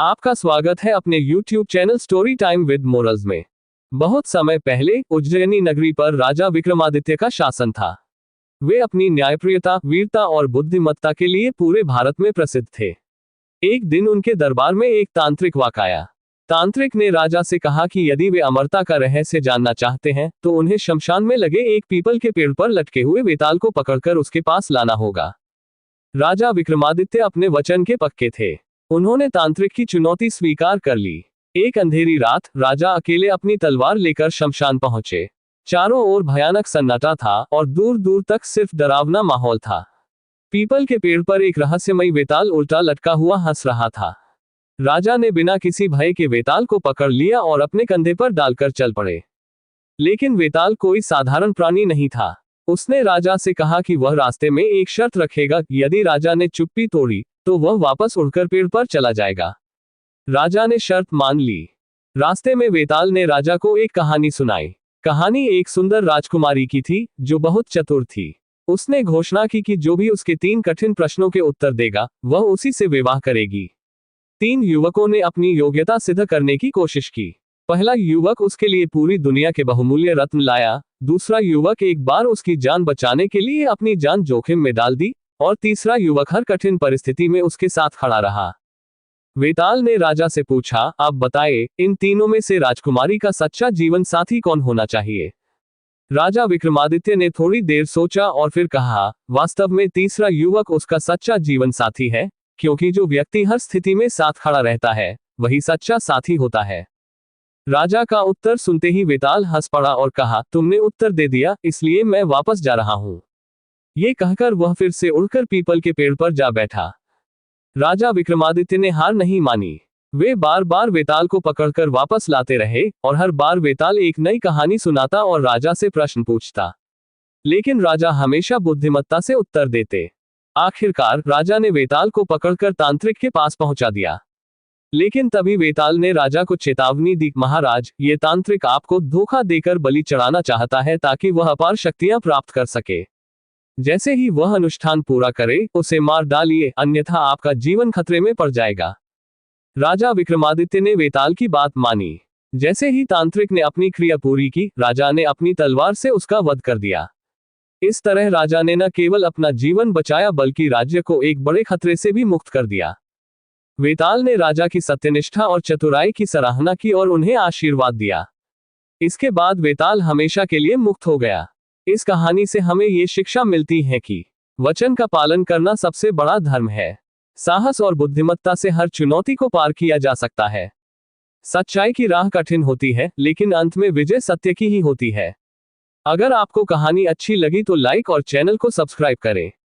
आपका स्वागत है अपने YouTube channel story time with morals में। बहुत समय पहले उज्जैनी नगरी पर राजा विक्रमादित्य का शासन था। वे अपनी न्यायप्रियता, वीरता और बुद्धिमत्ता के लिए पूरे भारत में प्रसिद्ध थे। एक दिन उनके दरबार में एक तांत्रिक आया। तांत्रिक ने राजा से कहा कि यदि वे अमरता का रहस्य जानना चाहते हैं तो उन्हें शमशान में लगे एक पीपल के पेड़ पर लटके हुए वेताल को पकड़कर उसके पास लाना होगा। राजा विक्रमादित्य अपने वचन के पक्के थे। उन्होंने तांत्रिक की चुनौती स्वीकार कर ली। एक अंधेरी रात राजा अकेले अपनी तलवार लेकर शमशान पहुंचे। चारों ओर भयानक सन्नाटा था और दूर दूर तक सिर्फ डरावना माहौल था। पीपल के पेड़ पर एक रहस्यमयी वेताल उल्टा लटका हुआ हंस रहा था। राजा ने बिना किसी भय के वेताल को पकड़ लिया और अपने कंधे पर डालकर चल पड़े। लेकिन वेताल कोई साधारण प्राणी नहीं था। उसने राजा से कहा कि वह रास्ते में एक शर्त रखेगा। यदि राजा ने चुप्पी तोड़ी तो वह वापस उड़कर पेड़ पर चला जाएगा। राजा ने शर्त मान ली। रास्ते में वेताल ने राजा को एक कहानी सुनाई। कहानी एक सुंदर राजकुमारी की थी जो बहुत चतुर थी। उसने घोषणा की कि जो भी उसके 3 कठिन प्रश्नों के उत्तर देगा वह उसी से विवाह करेगी। 3 युवकों ने अपनी योग्यता सिद्ध करने की कोशिश की। पहला युवक उसके लिए पूरी दुनिया के बहुमूल्य रत्न लाया। दूसरा युवक एक बार उसकी जान बचाने के लिए अपनी जान जोखिम में डाल दी और तीसरा युवक हर कठिन परिस्थिति में उसके साथ खड़ा रहा। वेताल ने राजा से पूछा, आप बताएं, इन तीनों में से राजकुमारी का सच्चा जीवन साथी कौन होना चाहिए? राजा विक्रमादित्य ने थोड़ी देर सोचा और फिर कहा, वास्तव में तीसरा युवक उसका सच्चा जीवन साथी है, क्योंकि जो व्यक्ति हर स्थिति में साथ खड़ा रहता है वही सच्चा साथी होता है। राजा का उत्तर सुनते ही वेताल हंस पड़ा और कहा, तुमने उत्तर दे दिया, इसलिए मैं वापस जा रहा हूं। ये कहकर वह फिर से उड़कर पीपल के पेड़ पर जा बैठा। राजा विक्रमादित्य ने हार नहीं मानी। वे बार बार वेताल को पकड़कर वापस लाते रहे और हर बार वेताल एक नई कहानी सुनाता और राजा से प्रश्न पूछता। लेकिन राजा हमेशा बुद्धिमत्ता से उत्तर देते। आखिरकार राजा ने वेताल को पकड़कर तांत्रिक के पास पहुंचा दिया। लेकिन तभी वेताल ने राजा को चेतावनी दी, महाराज, ये तांत्रिक आपको धोखा देकर बलि चढ़ाना चाहता है ताकि वह अपार शक्तियां प्राप्त कर सके। जैसे ही वह अनुष्ठान पूरा करे उसे मार डालिए, अन्यथा आपका जीवन खतरे में पड़ जाएगा। राजा विक्रमादित्य ने वेताल की बात मानी। जैसे ही तांत्रिक ने अपनी क्रिया पूरी की, राजा ने अपनी तलवार से उसका वध कर दिया। इस तरह राजा ने न केवल अपना जीवन बचाया बल्कि राज्य को एक बड़े खतरे से भी मुक्त कर दिया। वेताल ने राजा की सत्यनिष्ठा और चतुराई की सराहना की और उन्हें आशीर्वाद दिया। इसके बाद वेताल हमेशा के लिए मुक्त हो गया। इस कहानी से हमें ये शिक्षा मिलती है कि वचन का पालन करना सबसे बड़ा धर्म है। साहस और बुद्धिमत्ता से हर चुनौती को पार किया जा सकता है। सच्चाई की राह कठिन होती है, लेकिन अंत में विजय सत्य की ही होती है। अगर आपको कहानी अच्छी लगी तो लाइक और चैनल को सब्सक्राइब करें।